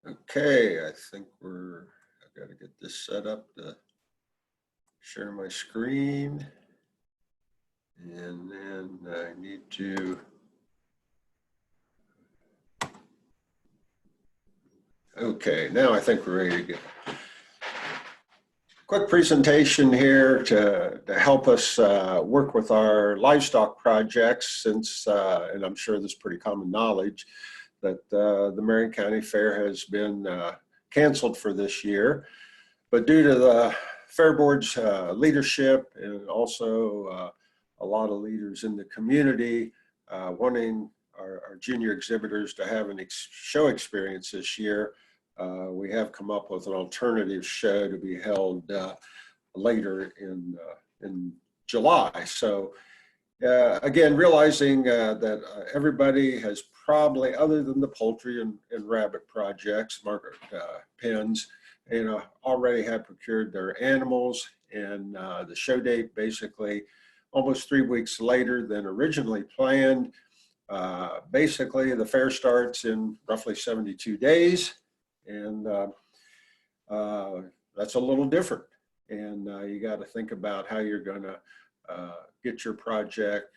Okay, I think I've got to get this set up to share my screen. And then I need to, okay, now I think we're ready to go. Quick presentation here to help us work with our livestock projects since, and I'm sure this is pretty common knowledge, that the Marion County Fair has been canceled for this year. But due to the Fair Board's leadership and also a lot of leaders in the community wanting our junior exhibitors to have an show experience this year, we have come up with an alternative show to be held later in July. So again, realizing that everybody has probably, other than the poultry and rabbit projects, market pens, already have procured their animals, and the show date basically almost 3 weeks later than originally planned. Basically, the fair starts in roughly 72 days, and that's a little different. And you got to think about how you're going to get your project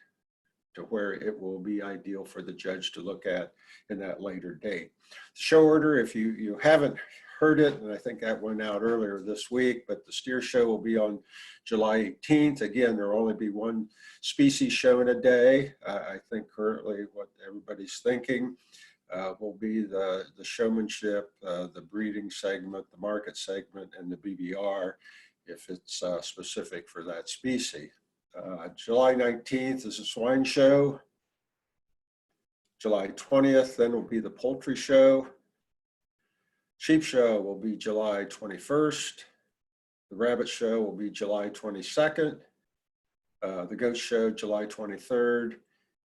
to where it will be ideal for the judge to look at in that later date. The show order, if you haven't heard it, and I think that went out earlier this week, but the steer show will be on July 18th. Again, there will only be one species show in a day. I think currently what everybody's thinking will be the showmanship, the breeding segment, the market segment, and the BBR if it's specific for that species. July 19th is a swine show. July 20th then will be the poultry show. Sheep show will be July 21st. The rabbit show will be July 22nd. The goat show, July 23rd.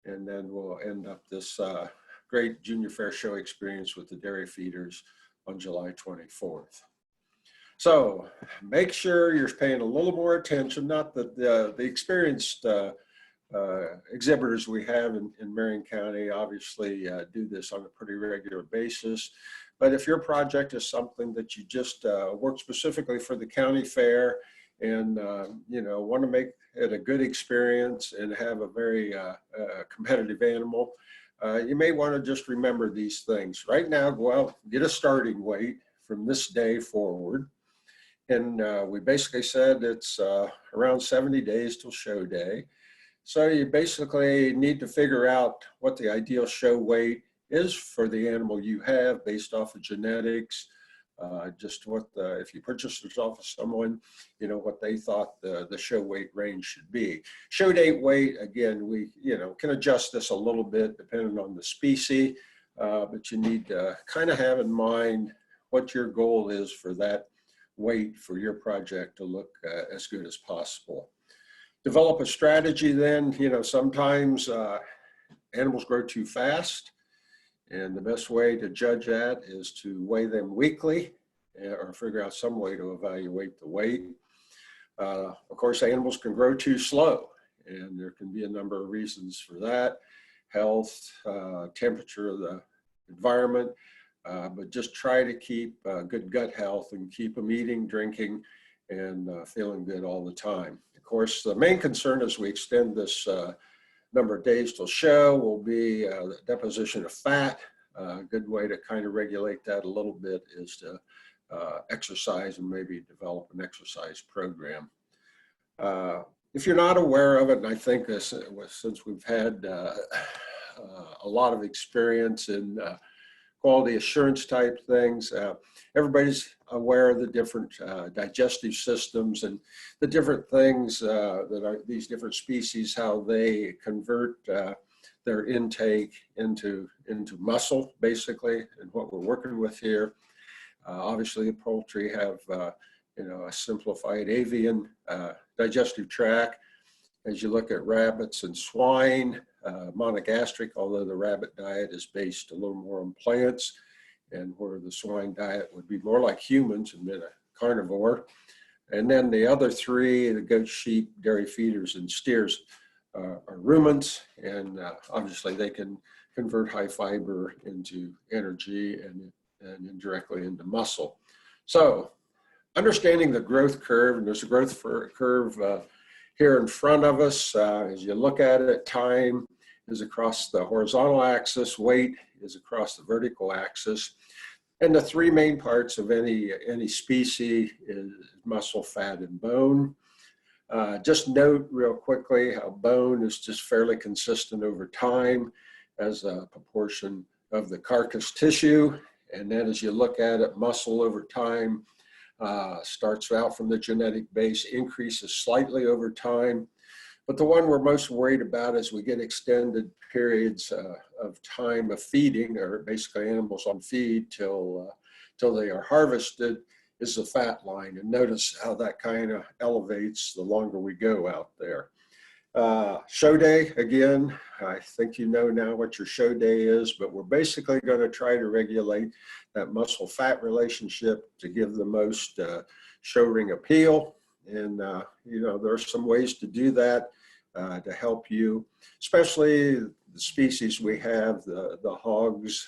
And then we'll end up this great junior fair show experience with the dairy feeders on July 24th. So make sure you're paying a little more attention, not that the experienced exhibitors we have in Marion County obviously do this on a pretty regular basis. But if your project is something that you just work specifically for the county fair and want to make it a good experience and have a very competitive animal, you may want to just remember these things. Right now, go out, get a starting weight from this day forward. And we basically said it's around 70 days till show day. So you basically need to figure out what the ideal show weight is for the animal you have based off of genetics, just what if you purchase this off of someone, what they thought the show weight range should be. Show date weight, again, we can adjust this a little bit depending on the species, but you need to kind of have in mind what your goal is for that weight for your project to look as good as possible. Develop a strategy then. Sometimes animals grow too fast, and the best way to judge that is to weigh them weekly or figure out some way to evaluate the weight. Of course, animals can grow too slow, and there can be a number of reasons for that: health, temperature of the environment. But just try to keep good gut health and keep them eating, drinking, and feeling good all the time. Of course, the main concern as we extend this number of days till show will be the deposition of fat. A good way to kind of regulate that a little bit is to exercise and maybe develop an exercise program. If you're not aware of it, and I think this, since we've had a lot of experience in quality assurance type things, everybody's aware of the different digestive systems and the different things that are these different species, how they convert their intake into muscle, basically, and what we're working with here. Obviously, the poultry have a simplified avian digestive tract. As you look at rabbits and swine, monogastric, although the rabbit diet is based a little more on plants, and where the swine diet would be more like humans and been a carnivore. And then the other three, the goat, sheep, dairy feeders, and steers are ruminants, and obviously they can convert high fiber into energy, and and indirectly into muscle. So understanding the growth curve, and there's a growth curve here in front of us. As you look at it, time is across the horizontal axis, weight is across the vertical axis. And the three main parts of any species is muscle, fat, and bone. Just note real quickly how bone is just fairly consistent over time as a proportion of the carcass tissue. And then as you look at it, muscle over time starts out from the genetic base, increases slightly over time. But the one we're most worried about as we get extended periods of time of feeding, or basically animals on feed till they are harvested, is the fat line. And notice how that kind of elevates the longer we go out there. Show day, again, I think you know now what your show day is, but we're basically going to try to regulate that muscle-fat relationship to give the most show ring appeal. And, there are some ways to do that to help you, especially the species we have, the hogs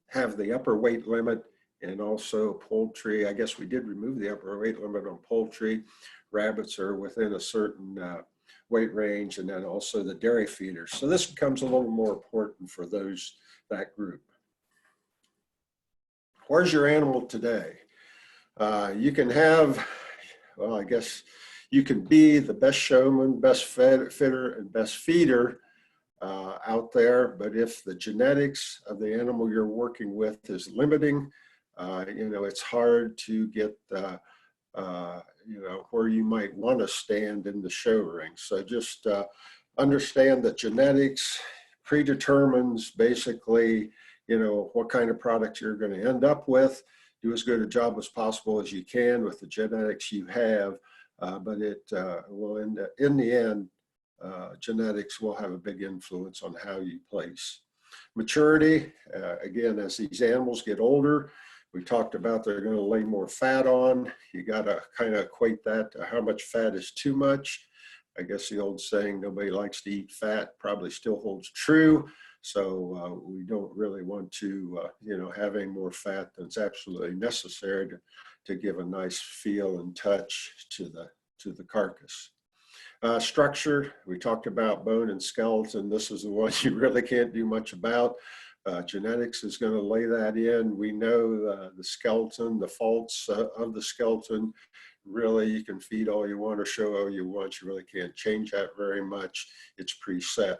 have the upper weight limit, and also poultry. I guess we did remove the upper weight limit on poultry. Rabbits are within a certain weight range, and then also the dairy feeders. So this becomes a little more important for that group. Where's your animal today? You can have, well, I guess you can be the best showman, best fitter, and best feeder out there, but if the genetics of the animal you're working with is limiting, it's hard to get where you might want to stand in the show ring. So just understand that genetics predetermines basically, what kind of product you're going to end up with. Do as good a job as possible as you can with the genetics you have, but it will in the end, genetics will have a big influence on how you place. Maturity, again, as these animals get older, we talked about they're going to lay more fat on. You got to kind of equate that to how much fat is too much. I guess the old saying, nobody likes to eat fat, probably still holds true. So we don't really want to, having more fat than's absolutely necessary to give a nice feel and touch to the carcass. Structure, we talked about bone and skeleton. This is the one you really can't do much about. Genetics is going to lay that in. We know the skeleton, the faults of the skeleton. Really, you can feed all you want or show all you want. You really can't change that very much. It's preset.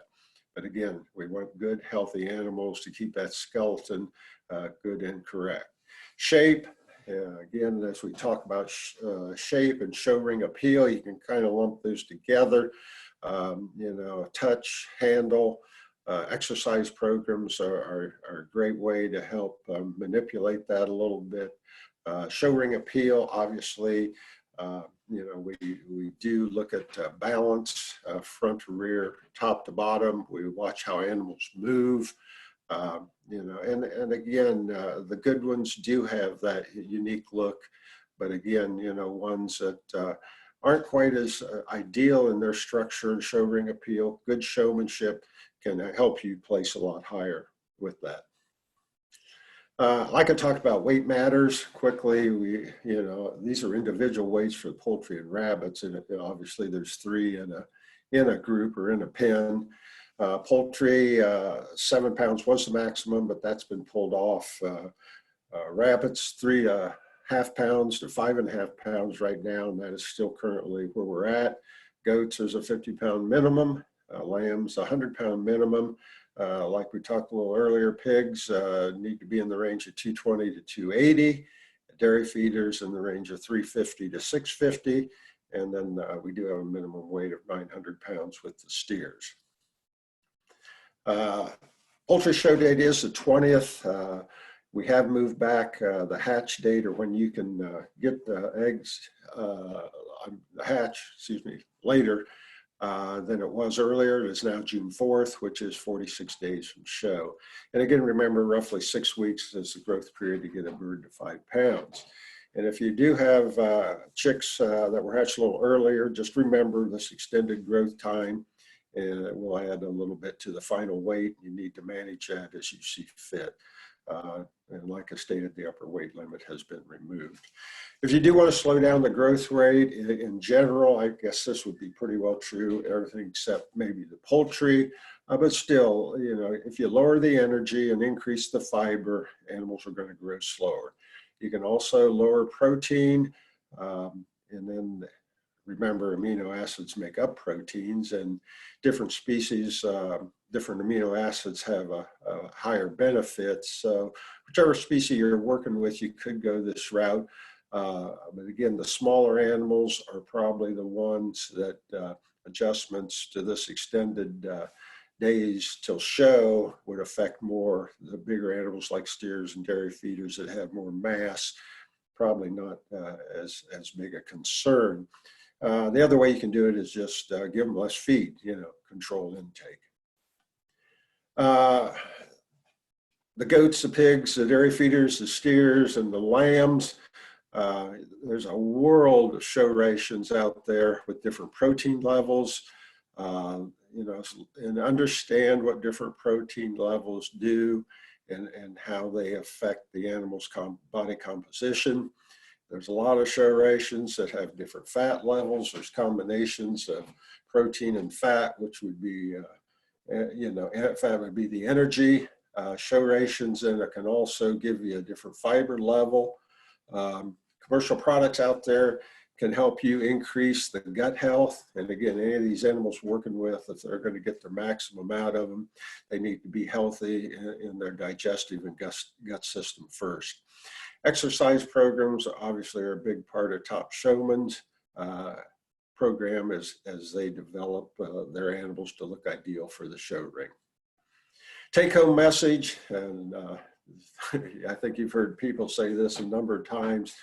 But again, we want good, healthy animals to keep that skeleton good and correct. Shape, again, as we talk about shape and show ring appeal, you can kind of lump those together. Touch, handle, exercise programs are a great way to help manipulate that a little bit. Show ring appeal, obviously, we do look at balance, front to rear, top to bottom. We watch how animals move, and again, the good ones do have that unique look, but again, ones that aren't quite as ideal in their structure and show ring appeal, good showmanship can help you place a lot higher with that. Like I talked about, weight matters quickly. These are individual weights for poultry and rabbits, and obviously there's 3 in a group or in a pen. Poultry, 7 pounds was the maximum, but that's been pulled off. Rabbits, 3.5 pounds to 5.5 pounds right now, and that is still currently where we're at. Goats, there's a 50-pound minimum. Lambs, 100-pound minimum. Like we talked a little earlier, pigs need to be in the range of 220 to 280. Dairy feeders in the range of 350 to 650. And then we do have a minimum weight of 900 pounds with the steers. Poultry show date is the 20th. We have moved back the hatch date, or when you can get the eggs, the hatch, later than it was earlier. It is now June 4th, which is 46 days from show. And again, remember, roughly 6 weeks is the growth period to get a bird to 5 pounds. And if you do have chicks that were hatched a little earlier, just remember this extended growth time. and we'll add a little bit to the final weight. You need to manage that as you see fit. And like I stated, the upper weight limit has been removed. If you do want to slow down the growth rate in general, I guess this would be pretty well true, everything except maybe the poultry. But still, you know, if you lower the energy and increase the fiber, animals are going to grow slower. You can also lower protein, and then remember, amino acids make up proteins, and different species, different amino acids have a higher benefit. So whichever species you're working with, you could go this route. But again, the smaller animals are probably the ones that adjustments to this extended days till show would affect more. The bigger animals like steers and dairy feeders that have more mass, probably not as big a concern. The other way you can do it is just give them less feed, you know, control intake. The goats, the pigs, the dairy feeders, the steers, and the lambs, there's a world of show rations out there with different protein levels, you know, and understand what different protein levels do and how they affect the animal's body composition. There's a lot of show rations that have different fat levels. There's combinations of protein and fat, which would be, you know, fat would be the energy. Show rations, and it can also give you a different fiber level. Commercial products out there can help you increase the gut health. And again, any of these animals working with, if they're going to get their maximum out of them, they need to be healthy in their digestive and gut system first. Exercise programs obviously are a big part of Top Showman's program as they develop their animals to look ideal for the show ring. Take home message, and I think you've heard people say this a number of times,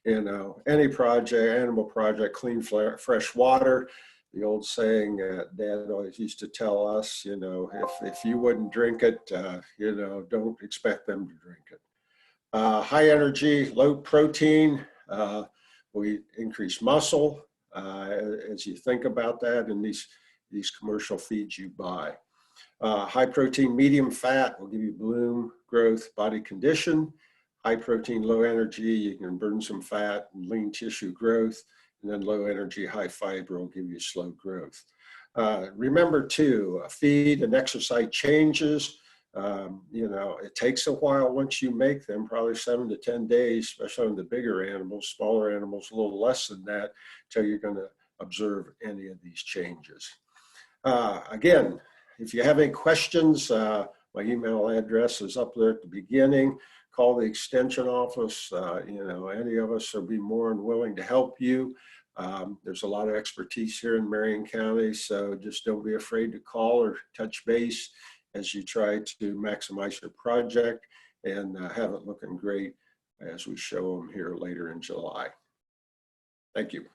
you know, any project, animal project, clean, fresh water. The old saying Dad always used to tell us, you know, if you wouldn't drink it, you know, don't expect them to drink it. High energy, low protein, we increase muscle as you think about that in these commercial feeds you buy. High protein, medium fat will give you bloom, growth, body condition. High protein, low energy, you can burn some fat and lean tissue growth. And then low energy, high fiber will give you slow growth. Remember too, feed and exercise changes. You know, it takes a while once you make them, probably 7 to 10 days, especially on the bigger animals. Smaller animals, a little less than that, until you're going to observe any of these changes. Again, if you have any questions, my email address is up there at the beginning. Call the extension office. You know, any of us will be more than willing to help you. There's a lot of expertise here in Marion County, so just don't be afraid to call or touch base as you try to maximize your project and have it looking great as we show them here later in July. Thank you.